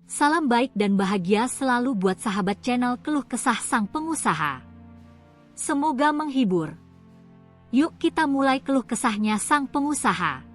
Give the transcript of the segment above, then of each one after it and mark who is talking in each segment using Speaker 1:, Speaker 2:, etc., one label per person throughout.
Speaker 1: Salam baik dan bahagia selalu buat sahabat channel Keluh Kesah Sang Pengusaha. Semoga menghibur. Yuk kita mulai keluh kesahnya sang pengusaha.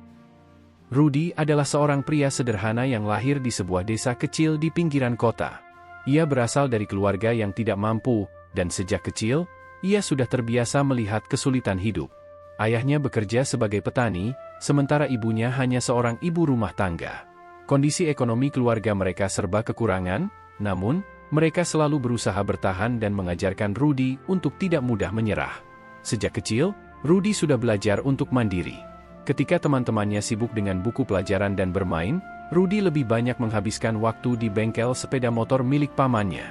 Speaker 2: Rudy adalah seorang pria sederhana yang lahir di sebuah desa kecil di pinggiran kota. Ia berasal dari keluarga yang tidak mampu, dan sejak kecil, ia sudah terbiasa melihat kesulitan hidup. Ayahnya bekerja sebagai petani, sementara ibunya hanya seorang ibu rumah tangga. Kondisi ekonomi keluarga mereka serba kekurangan, namun, mereka selalu berusaha bertahan dan mengajarkan Rudy untuk tidak mudah menyerah. Sejak kecil, Rudy sudah belajar untuk mandiri. Ketika teman-temannya sibuk dengan buku pelajaran dan bermain, Rudy lebih banyak menghabiskan waktu di bengkel sepeda motor milik pamannya.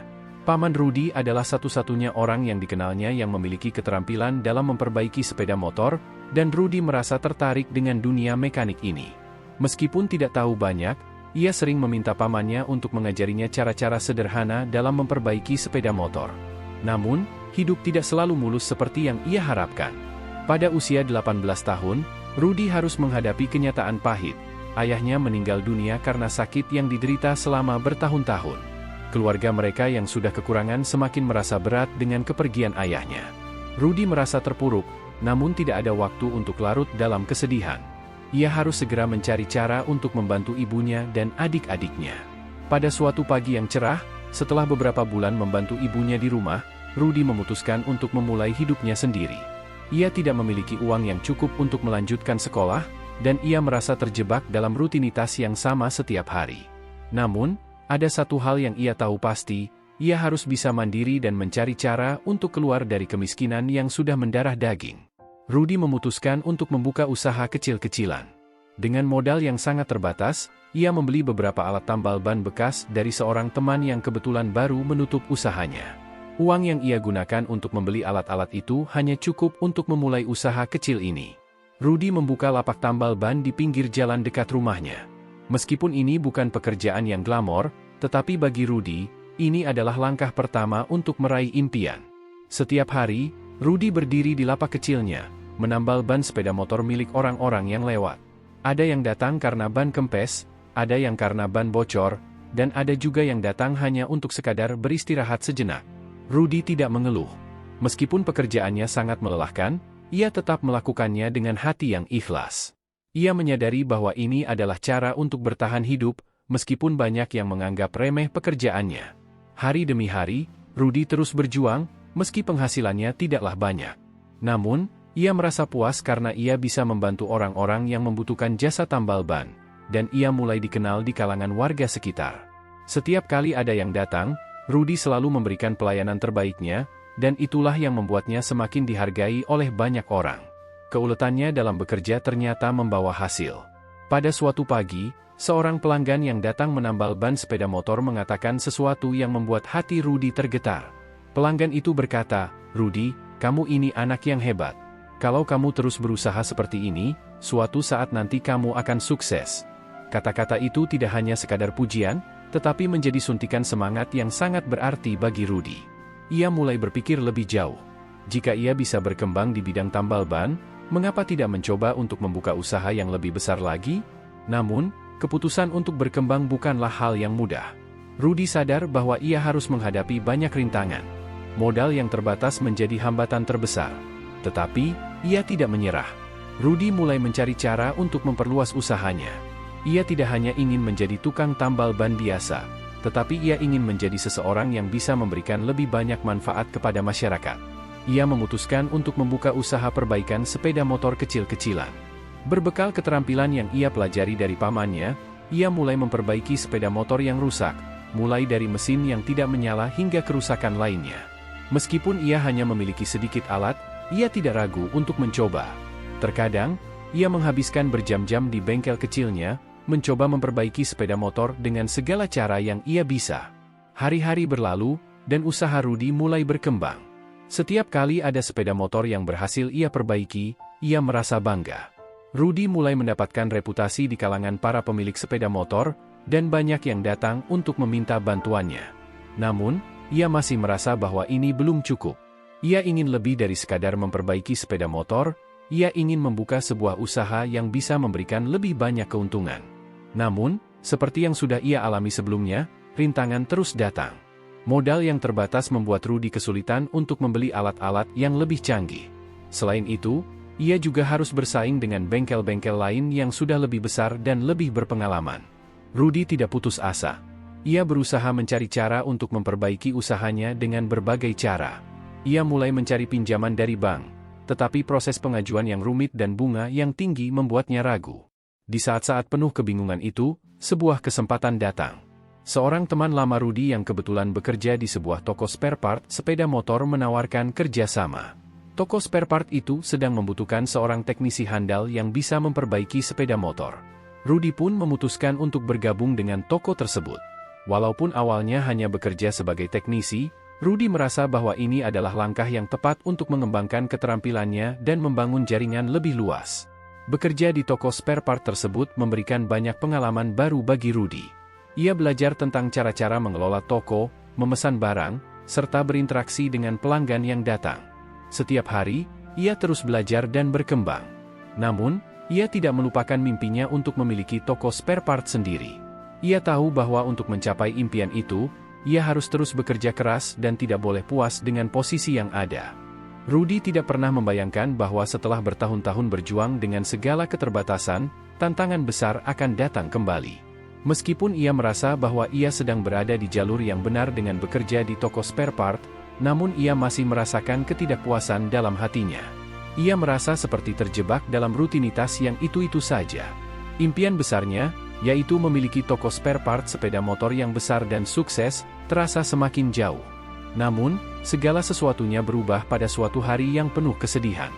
Speaker 2: Paman Rudy adalah satu-satunya orang yang dikenalnya yang memiliki keterampilan dalam memperbaiki sepeda motor, dan Rudy merasa tertarik dengan dunia mekanik ini. Meskipun tidak tahu banyak, ia sering meminta pamannya untuk mengajarinya cara-cara sederhana dalam memperbaiki sepeda motor. Namun, hidup tidak selalu mulus seperti yang ia harapkan. Pada usia 18 tahun, Rudy harus menghadapi kenyataan pahit. Ayahnya meninggal dunia karena sakit yang diderita selama bertahun-tahun. Keluarga mereka yang sudah kekurangan semakin merasa berat dengan kepergian ayahnya. Rudy merasa terpuruk, namun tidak ada waktu untuk larut dalam kesedihan. Ia harus segera mencari cara untuk membantu ibunya dan adik-adiknya. Pada suatu pagi yang cerah, setelah beberapa bulan membantu ibunya di rumah, Rudy memutuskan untuk memulai hidupnya sendiri. Ia tidak memiliki uang yang cukup untuk melanjutkan sekolah, dan ia merasa terjebak dalam rutinitas yang sama setiap hari. Namun, ada satu hal yang ia tahu pasti, ia harus bisa mandiri dan mencari cara untuk keluar dari kemiskinan yang sudah mendarah daging. Rudy memutuskan untuk membuka usaha kecil-kecilan. Dengan modal yang sangat terbatas, ia membeli beberapa alat tambal ban bekas dari seorang teman yang kebetulan baru menutup usahanya. Uang yang ia gunakan untuk membeli alat-alat itu hanya cukup untuk memulai usaha kecil ini. Rudy membuka lapak tambal ban di pinggir jalan dekat rumahnya. Meskipun ini bukan pekerjaan yang glamor, tetapi bagi Rudy, ini adalah langkah pertama untuk meraih impian. Setiap hari, Rudy berdiri di lapak kecilnya, menambal ban sepeda motor milik orang-orang yang lewat. Ada yang datang karena ban kempes, ada yang karena ban bocor, dan ada juga yang datang hanya untuk sekadar beristirahat sejenak. Rudy tidak mengeluh. Meskipun pekerjaannya sangat melelahkan, ia tetap melakukannya dengan hati yang ikhlas. Ia menyadari bahwa ini adalah cara untuk bertahan hidup, meskipun banyak yang menganggap remeh pekerjaannya. Hari demi hari, Rudy terus berjuang, meski penghasilannya tidaklah banyak. Namun, ia merasa puas karena ia bisa membantu orang-orang yang membutuhkan jasa tambal ban, dan ia mulai dikenal di kalangan warga sekitar. Setiap kali ada yang datang, Rudy selalu memberikan pelayanan terbaiknya, dan itulah yang membuatnya semakin dihargai oleh banyak orang. Keuletannya dalam bekerja ternyata membawa hasil. Pada suatu pagi, seorang pelanggan yang datang menambal ban sepeda motor mengatakan sesuatu yang membuat hati Rudy tergetar. Pelanggan itu berkata, "Rudy, kamu ini anak yang hebat. Kalau kamu terus berusaha seperti ini, suatu saat nanti kamu akan sukses." Kata-kata itu tidak hanya sekadar pujian, tetapi menjadi suntikan semangat yang sangat berarti bagi Rudy. Ia mulai berpikir lebih jauh. Jika ia bisa berkembang di bidang tambal ban, mengapa tidak mencoba untuk membuka usaha yang lebih besar lagi? Namun, keputusan untuk berkembang bukanlah hal yang mudah. Rudy sadar bahwa ia harus menghadapi banyak rintangan. Modal yang terbatas menjadi hambatan terbesar. Tetapi, ia tidak menyerah. Rudy mulai mencari cara untuk memperluas usahanya. Ia tidak hanya ingin menjadi tukang tambal ban biasa, tetapi ia ingin menjadi seseorang yang bisa memberikan lebih banyak manfaat kepada masyarakat. Ia memutuskan untuk membuka usaha perbaikan sepeda motor kecil-kecilan. Berbekal keterampilan yang ia pelajari dari pamannya, ia mulai memperbaiki sepeda motor yang rusak, mulai dari mesin yang tidak menyala hingga kerusakan lainnya. Meskipun ia hanya memiliki sedikit alat, ia tidak ragu untuk mencoba. Terkadang, ia menghabiskan berjam-jam di bengkel kecilnya, mencoba memperbaiki sepeda motor dengan segala cara yang ia bisa. Hari-hari berlalu, dan usaha Rudy mulai berkembang. Setiap kali ada sepeda motor yang berhasil ia perbaiki, ia merasa bangga. Rudy mulai mendapatkan reputasi di kalangan para pemilik sepeda motor, dan banyak yang datang untuk meminta bantuannya. Namun, ia masih merasa bahwa ini belum cukup. Ia ingin lebih dari sekadar memperbaiki sepeda motor, ia ingin membuka sebuah usaha yang bisa memberikan lebih banyak keuntungan. Namun, seperti yang sudah ia alami sebelumnya, rintangan terus datang. Modal yang terbatas membuat Rudy kesulitan untuk membeli alat-alat yang lebih canggih. Selain itu, ia juga harus bersaing dengan bengkel-bengkel lain yang sudah lebih besar dan lebih berpengalaman. Rudy tidak putus asa. Ia berusaha mencari cara untuk memperbaiki usahanya dengan berbagai cara. Ia mulai mencari pinjaman dari bank, tetapi proses pengajuan yang rumit dan bunga yang tinggi membuatnya ragu. Di saat-saat penuh kebingungan itu, sebuah kesempatan datang. Seorang teman lama Rudy yang kebetulan bekerja di sebuah toko spare part sepeda motor menawarkan kerjasama. Toko spare part itu sedang membutuhkan seorang teknisi handal yang bisa memperbaiki sepeda motor. Rudy pun memutuskan untuk bergabung dengan toko tersebut. Walaupun awalnya hanya bekerja sebagai teknisi, Rudy merasa bahwa ini adalah langkah yang tepat untuk mengembangkan keterampilannya dan membangun jaringan lebih luas. Bekerja di toko spare part tersebut memberikan banyak pengalaman baru bagi Rudy. Ia belajar tentang cara-cara mengelola toko, memesan barang, serta berinteraksi dengan pelanggan yang datang. Setiap hari, ia terus belajar dan berkembang. Namun, ia tidak melupakan mimpinya untuk memiliki toko spare part sendiri. Ia tahu bahwa untuk mencapai impian itu, ia harus terus bekerja keras dan tidak boleh puas dengan posisi yang ada. Rudy tidak pernah membayangkan bahwa setelah bertahun-tahun berjuang dengan segala keterbatasan, tantangan besar akan datang kembali. Meskipun ia merasa bahwa ia sedang berada di jalur yang benar dengan bekerja di toko spare part, namun ia masih merasakan ketidakpuasan dalam hatinya. Ia merasa seperti terjebak dalam rutinitas yang itu-itu saja. Impian besarnya, yaitu memiliki toko spare part sepeda motor yang besar dan sukses, terasa semakin jauh. Namun, segala sesuatunya berubah pada suatu hari yang penuh kesedihan.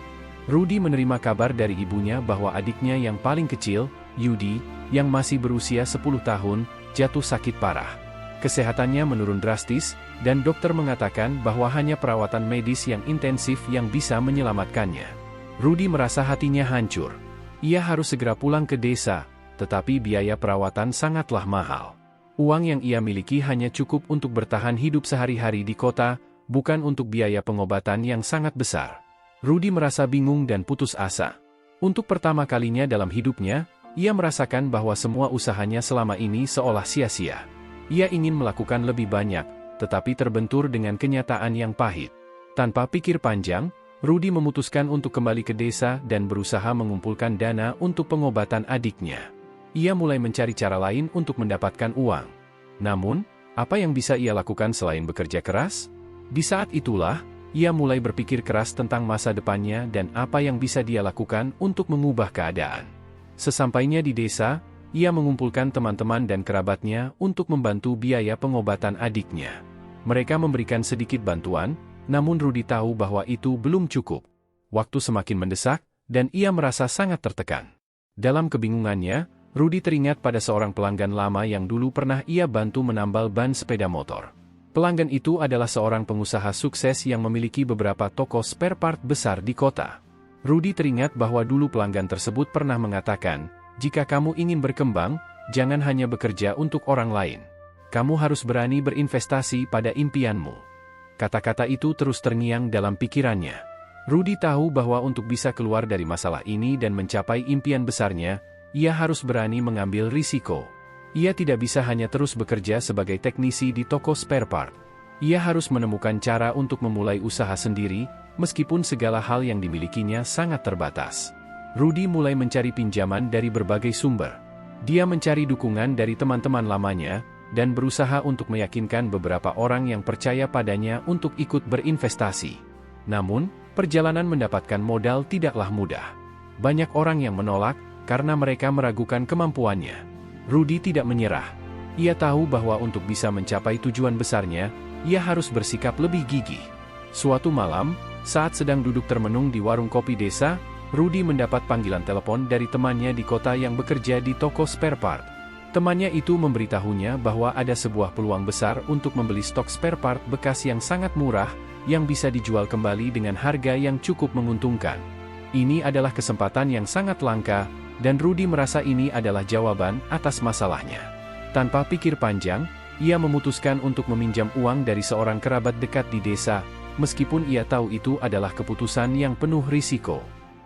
Speaker 2: Rudy menerima kabar dari ibunya bahwa adiknya yang paling kecil, Yudi, yang masih berusia 10 tahun, jatuh sakit parah. Kesehatannya menurun drastis, dan dokter mengatakan bahwa hanya perawatan medis yang intensif yang bisa menyelamatkannya. Rudy merasa hatinya hancur. Ia harus segera pulang ke desa, tetapi biaya perawatan sangatlah mahal. Uang yang ia miliki hanya cukup untuk bertahan hidup sehari-hari di kota, bukan untuk biaya pengobatan yang sangat besar. Rudy merasa bingung dan putus asa. Untuk pertama kalinya dalam hidupnya, ia merasakan bahwa semua usahanya selama ini seolah sia-sia. Ia ingin melakukan lebih banyak, tetapi terbentur dengan kenyataan yang pahit. Tanpa pikir panjang, Rudy memutuskan untuk kembali ke desa dan berusaha mengumpulkan dana untuk pengobatan adiknya. Ia mulai mencari cara lain untuk mendapatkan uang. Namun, apa yang bisa ia lakukan selain bekerja keras? Di saat itulah, ia mulai berpikir keras tentang masa depannya dan apa yang bisa dia lakukan untuk mengubah keadaan. Sesampainya di desa, ia mengumpulkan teman-teman dan kerabatnya untuk membantu biaya pengobatan adiknya. Mereka memberikan sedikit bantuan, namun Rudy tahu bahwa itu belum cukup. Waktu semakin mendesak, dan ia merasa sangat tertekan. Dalam kebingungannya, Rudy teringat pada seorang pelanggan lama yang dulu pernah ia bantu menambal ban sepeda motor. Pelanggan itu adalah seorang pengusaha sukses yang memiliki beberapa toko spare part besar di kota. Rudy teringat bahwa dulu pelanggan tersebut pernah mengatakan, "Jika kamu ingin berkembang, jangan hanya bekerja untuk orang lain. Kamu harus berani berinvestasi pada impianmu." Kata-kata itu terus terngiang dalam pikirannya. Rudy tahu bahwa untuk bisa keluar dari masalah ini dan mencapai impian besarnya, ia harus berani mengambil risiko. Ia tidak bisa hanya terus bekerja sebagai teknisi di toko spare part. Ia harus menemukan cara untuk memulai usaha sendiri, meskipun segala hal yang dimilikinya sangat terbatas. Rudy mulai mencari pinjaman dari berbagai sumber. Dia mencari dukungan dari teman-teman lamanya, dan berusaha untuk meyakinkan beberapa orang yang percaya padanya untuk ikut berinvestasi. Namun, perjalanan mendapatkan modal tidaklah mudah. Banyak orang yang menolak, karena mereka meragukan kemampuannya. Rudy tidak menyerah. Ia tahu bahwa untuk bisa mencapai tujuan besarnya, ia harus bersikap lebih gigih. Suatu malam, saat sedang duduk termenung di warung kopi desa, Rudy mendapat panggilan telepon dari temannya di kota yang bekerja di toko spare part. Temannya itu memberitahunya bahwa ada sebuah peluang besar untuk membeli stok spare part bekas yang sangat murah, yang bisa dijual kembali dengan harga yang cukup menguntungkan. Ini adalah kesempatan yang sangat langka, dan Rudy merasa ini adalah jawaban atas masalahnya. Tanpa pikir panjang, ia memutuskan untuk meminjam uang dari seorang kerabat dekat di desa, meskipun ia tahu itu adalah keputusan yang penuh risiko.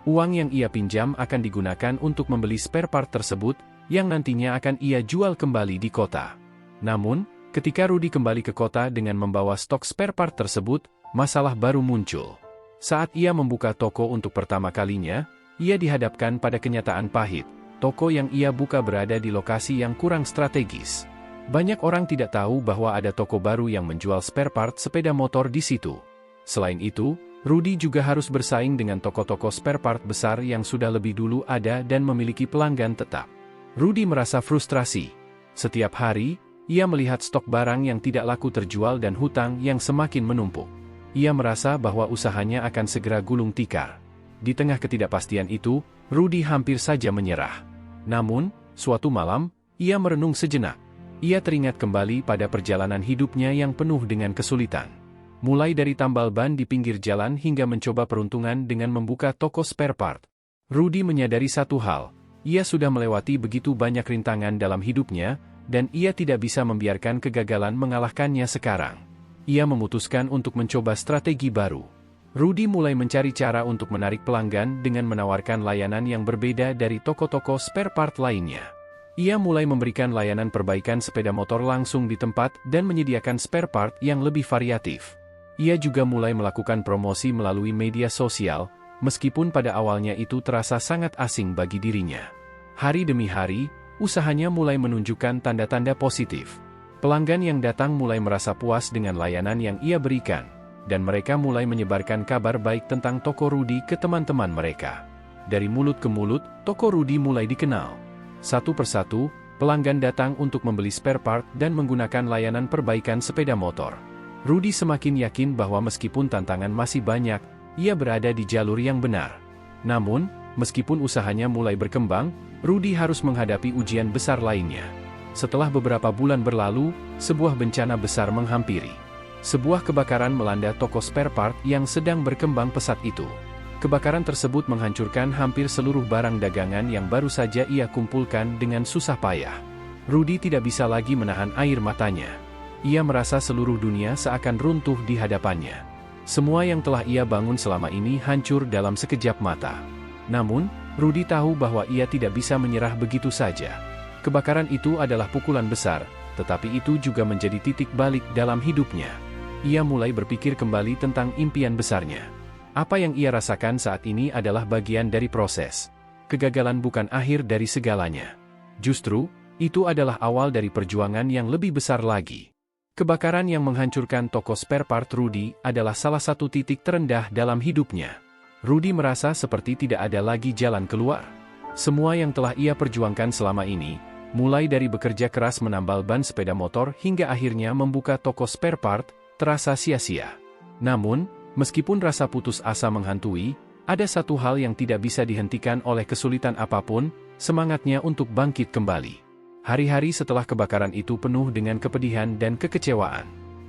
Speaker 2: Uang yang ia pinjam akan digunakan untuk membeli spare part tersebut, yang nantinya akan ia jual kembali di kota. Namun, Ketika Rudy kembali ke kota dengan membawa stok spare part tersebut, masalah baru muncul. Saat ia membuka toko untuk pertama kalinya, ia dihadapkan pada kenyataan pahit. Toko yang ia buka berada di lokasi yang kurang strategis. Banyak orang tidak tahu bahwa ada toko baru yang menjual spare part sepeda motor di situ. Selain itu, Rudy juga harus bersaing dengan toko-toko spare part besar yang sudah lebih dulu ada dan memiliki pelanggan tetap. Rudy merasa frustrasi. Setiap hari, ia melihat stok barang yang tidak laku terjual dan hutang yang semakin menumpuk. Ia merasa bahwa usahanya akan segera gulung tikar. Di tengah ketidakpastian itu, Rudy hampir saja menyerah. Namun, suatu malam, ia merenung sejenak. Ia teringat kembali pada perjalanan hidupnya yang penuh dengan kesulitan. Mulai dari tambal ban di pinggir jalan hingga mencoba peruntungan dengan membuka toko spare part. Rudy menyadari satu hal, ia sudah melewati begitu banyak rintangan dalam hidupnya, dan ia tidak bisa membiarkan kegagalan mengalahkannya sekarang. Ia memutuskan untuk mencoba strategi baru. Rudy mulai mencari cara untuk menarik pelanggan dengan menawarkan layanan yang berbeda dari toko-toko spare part lainnya. Ia mulai memberikan layanan perbaikan sepeda motor langsung di tempat dan menyediakan spare part yang lebih variatif. Ia juga mulai melakukan promosi melalui media sosial, meskipun pada awalnya itu terasa sangat asing bagi dirinya. Hari demi hari, usahanya mulai menunjukkan tanda-tanda positif. Pelanggan yang datang mulai merasa puas dengan layanan yang ia berikan, dan mereka mulai menyebarkan kabar baik tentang toko Rudy ke teman-teman mereka. Dari mulut ke mulut, toko Rudy mulai dikenal. Satu persatu, pelanggan datang untuk membeli spare part dan menggunakan layanan perbaikan sepeda motor. Rudy semakin yakin bahwa meskipun tantangan masih banyak, ia berada di jalur yang benar. Namun, meskipun usahanya mulai berkembang, Rudy harus menghadapi ujian besar lainnya. Setelah beberapa bulan berlalu, sebuah bencana besar menghampiri. Sebuah kebakaran melanda toko spare part yang sedang berkembang pesat itu. Kebakaran tersebut menghancurkan hampir seluruh barang dagangan yang baru saja ia kumpulkan dengan susah payah. Rudy tidak bisa lagi menahan air matanya. Ia merasa seluruh dunia seakan runtuh di hadapannya. Semua yang telah ia bangun selama ini hancur dalam sekejap mata. Namun, Rudy tahu bahwa ia tidak bisa menyerah begitu saja. Kebakaran itu adalah pukulan besar, tetapi itu juga menjadi titik balik dalam hidupnya. Ia mulai berpikir kembali tentang impian besarnya. Apa yang ia rasakan saat ini adalah bagian dari proses. Kegagalan bukan akhir dari segalanya. Justru, itu adalah awal dari perjuangan yang lebih besar lagi. Kebakaran yang menghancurkan toko spare part Rudy adalah salah satu titik terendah dalam hidupnya. Rudy merasa seperti tidak ada lagi jalan keluar. Semua yang telah ia perjuangkan selama ini, mulai dari bekerja keras menambal ban sepeda motor hingga akhirnya membuka toko spare part, terasa sia-sia. Namun, meskipun rasa putus asa menghantui, ada satu hal yang tidak bisa dihentikan oleh kesulitan apapun, semangatnya untuk bangkit kembali. Hari-hari setelah kebakaran itu penuh dengan kepedihan dan kekecewaan.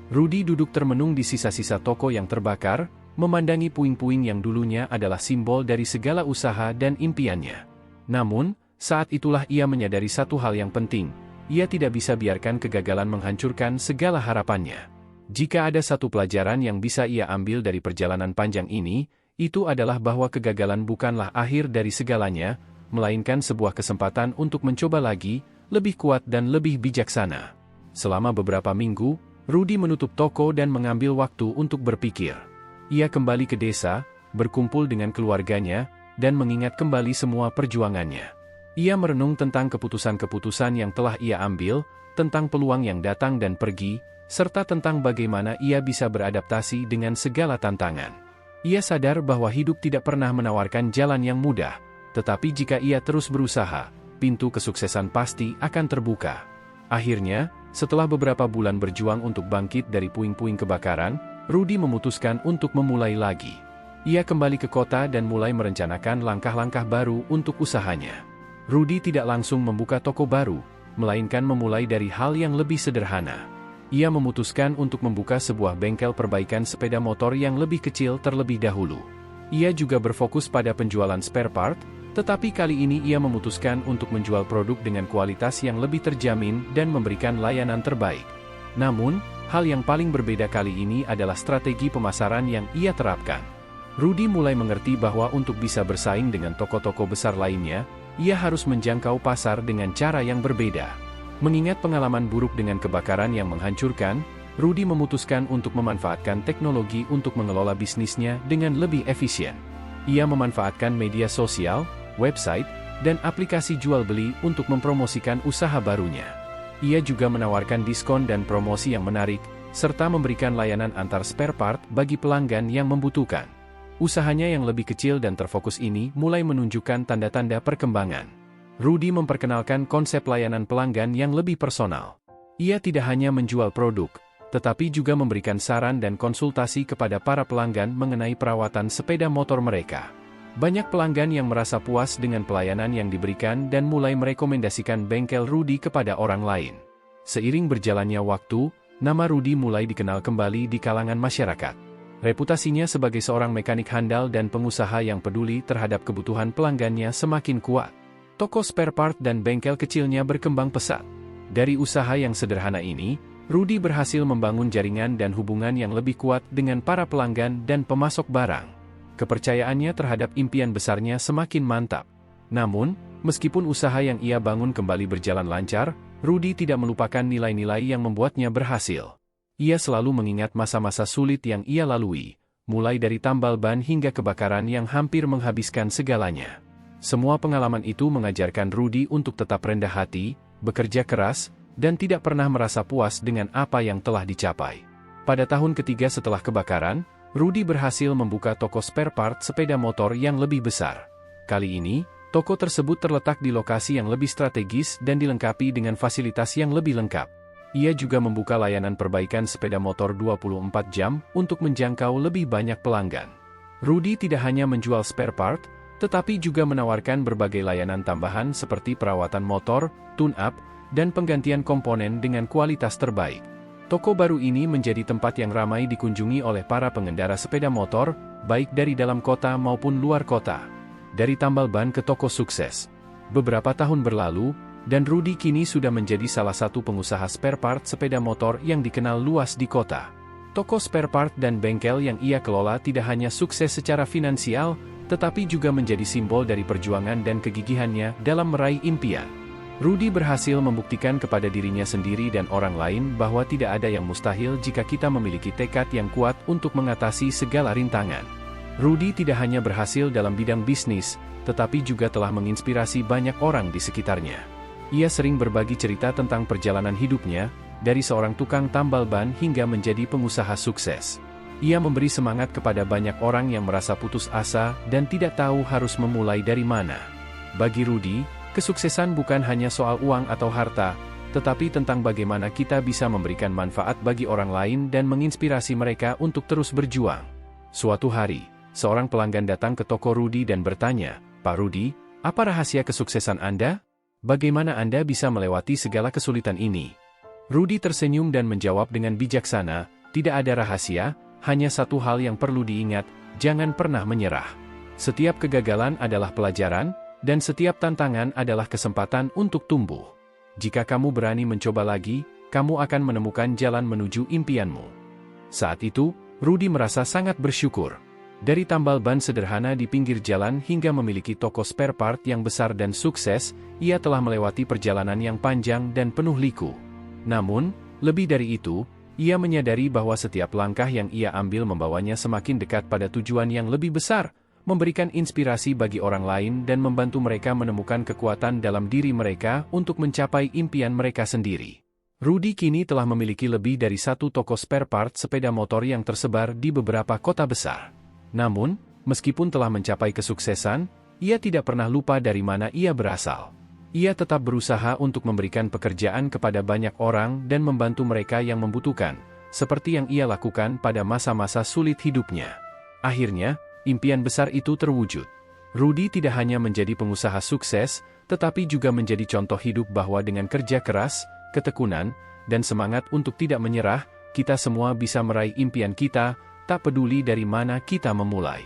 Speaker 2: Rudy duduk termenung di sisa-sisa toko yang terbakar, memandangi puing-puing yang dulunya adalah simbol dari segala usaha dan impiannya. Namun, saat itulah ia menyadari satu hal yang penting, ia tidak bisa biarkan kegagalan menghancurkan segala harapannya. Jika ada satu pelajaran yang bisa ia ambil dari perjalanan panjang ini, itu adalah bahwa kegagalan bukanlah akhir dari segalanya, melainkan sebuah kesempatan untuk mencoba lagi, lebih kuat dan lebih bijaksana. Selama beberapa minggu, Rudy menutup toko dan mengambil waktu untuk berpikir. Ia kembali ke desa, berkumpul dengan keluarganya, dan mengingat kembali semua perjuangannya. Ia merenung tentang keputusan-keputusan yang telah ia ambil, tentang peluang yang datang dan pergi, serta tentang bagaimana ia bisa beradaptasi dengan segala tantangan. Ia sadar bahwa hidup tidak pernah menawarkan jalan yang mudah, tetapi jika ia terus berusaha, pintu kesuksesan pasti akan terbuka. Akhirnya, setelah beberapa bulan berjuang untuk bangkit dari puing-puing kebakaran, Rudy memutuskan untuk memulai lagi. Ia kembali ke kota dan mulai merencanakan langkah-langkah baru untuk usahanya. Rudy tidak langsung membuka toko baru, melainkan memulai dari hal yang lebih sederhana. Ia memutuskan untuk membuka sebuah bengkel perbaikan sepeda motor yang lebih kecil terlebih dahulu. Ia juga berfokus pada penjualan spare part, tetapi kali ini ia memutuskan untuk menjual produk dengan kualitas yang lebih terjamin dan memberikan layanan terbaik. Namun, hal yang paling berbeda kali ini adalah strategi pemasaran yang ia terapkan. Rudy mulai mengerti bahwa untuk bisa bersaing dengan toko-toko besar lainnya, ia harus menjangkau pasar dengan cara yang berbeda. Mengingat pengalaman buruk dengan kebakaran yang menghancurkan, Rudy memutuskan untuk memanfaatkan teknologi untuk mengelola bisnisnya dengan lebih efisien. Ia memanfaatkan media sosial, website, dan aplikasi jual beli untuk mempromosikan usaha barunya. Ia juga menawarkan diskon dan promosi yang menarik, serta memberikan layanan antar spare part bagi pelanggan yang membutuhkan. Usahanya yang lebih kecil dan terfokus ini mulai menunjukkan tanda-tanda perkembangan. Rudy memperkenalkan konsep layanan pelanggan yang lebih personal. Ia tidak hanya menjual produk, tetapi juga memberikan saran dan konsultasi kepada para pelanggan mengenai perawatan sepeda motor mereka. Banyak pelanggan yang merasa puas dengan pelayanan yang diberikan dan mulai merekomendasikan bengkel Rudy kepada orang lain. Seiring berjalannya waktu, nama Rudy mulai dikenal kembali di kalangan masyarakat. Reputasinya sebagai seorang mekanik handal dan pengusaha yang peduli terhadap kebutuhan pelanggannya semakin kuat. Toko spare part dan bengkel kecilnya berkembang pesat. Dari usaha yang sederhana ini, Rudy berhasil membangun jaringan dan hubungan yang lebih kuat dengan para pelanggan dan pemasok barang. Kepercayaannya terhadap impian besarnya semakin mantap. Namun, meskipun usaha yang ia bangun kembali berjalan lancar, Rudy tidak melupakan nilai-nilai yang membuatnya berhasil. Ia selalu mengingat masa-masa sulit yang ia lalui, mulai dari tambal ban hingga kebakaran yang hampir menghabiskan segalanya. Semua pengalaman itu mengajarkan Rudy untuk tetap rendah hati, bekerja keras, dan tidak pernah merasa puas dengan apa yang telah dicapai. Pada tahun ketiga setelah kebakaran, Rudy berhasil membuka toko spare part sepeda motor yang lebih besar. Kali ini, toko tersebut terletak di lokasi yang lebih strategis dan dilengkapi dengan fasilitas yang lebih lengkap. Ia juga membuka layanan perbaikan sepeda motor 24 jam untuk menjangkau lebih banyak pelanggan. Rudy tidak hanya menjual spare part, tetapi juga menawarkan berbagai layanan tambahan seperti perawatan motor, tune-up, dan penggantian komponen dengan kualitas terbaik. Toko baru ini menjadi tempat yang ramai dikunjungi oleh para pengendara sepeda motor, baik dari dalam kota maupun luar kota. Dari tambal ban ke toko sukses. Beberapa tahun berlalu, dan Rudy kini sudah menjadi salah satu pengusaha spare part sepeda motor yang dikenal luas di kota. Toko spare part dan bengkel yang ia kelola tidak hanya sukses secara finansial, tetapi juga menjadi simbol dari perjuangan dan kegigihannya dalam meraih impian. Rudy berhasil membuktikan kepada dirinya sendiri dan orang lain bahwa tidak ada yang mustahil jika kita memiliki tekad yang kuat untuk mengatasi segala rintangan. Rudy tidak hanya berhasil dalam bidang bisnis, tetapi juga telah menginspirasi banyak orang di sekitarnya. Ia sering berbagi cerita tentang perjalanan hidupnya, dari seorang tukang tambal ban hingga menjadi pengusaha sukses. Ia memberi semangat kepada banyak orang yang merasa putus asa dan tidak tahu harus memulai dari mana. Bagi Rudy, kesuksesan bukan hanya soal uang atau harta, tetapi tentang bagaimana kita bisa memberikan manfaat bagi orang lain dan menginspirasi mereka untuk terus berjuang. Suatu hari, seorang pelanggan datang ke toko Rudy dan bertanya, "Pak Rudy, apa rahasia kesuksesan Anda? Bagaimana Anda bisa melewati segala kesulitan ini?" Rudy tersenyum dan menjawab dengan bijaksana, "Tidak ada rahasia, hanya satu hal yang perlu diingat, jangan pernah menyerah. Setiap kegagalan adalah pelajaran, dan setiap tantangan adalah kesempatan untuk tumbuh. Jika kamu berani mencoba lagi, kamu akan menemukan jalan menuju impianmu." Saat itu, Rudy merasa sangat bersyukur. Dari tambal ban sederhana di pinggir jalan hingga memiliki toko spare part yang besar dan sukses, ia telah melewati perjalanan yang panjang dan penuh liku. Namun, lebih dari itu, ia menyadari bahwa setiap langkah yang ia ambil membawanya semakin dekat pada tujuan yang lebih besar, memberikan inspirasi bagi orang lain dan membantu mereka menemukan kekuatan dalam diri mereka untuk mencapai impian mereka sendiri. Rudy kini telah memiliki lebih dari satu toko spare part sepeda motor yang tersebar di beberapa kota besar. Namun, meskipun telah mencapai kesuksesan, ia tidak pernah lupa dari mana ia berasal. Ia tetap berusaha untuk memberikan pekerjaan kepada banyak orang dan membantu mereka yang membutuhkan, seperti yang ia lakukan pada masa-masa sulit hidupnya. Akhirnya, impian besar itu terwujud. Rudy tidak hanya menjadi pengusaha sukses, tetapi juga menjadi contoh hidup bahwa dengan kerja keras, ketekunan, dan semangat untuk tidak menyerah, kita semua bisa meraih impian kita, tak peduli dari mana kita memulai.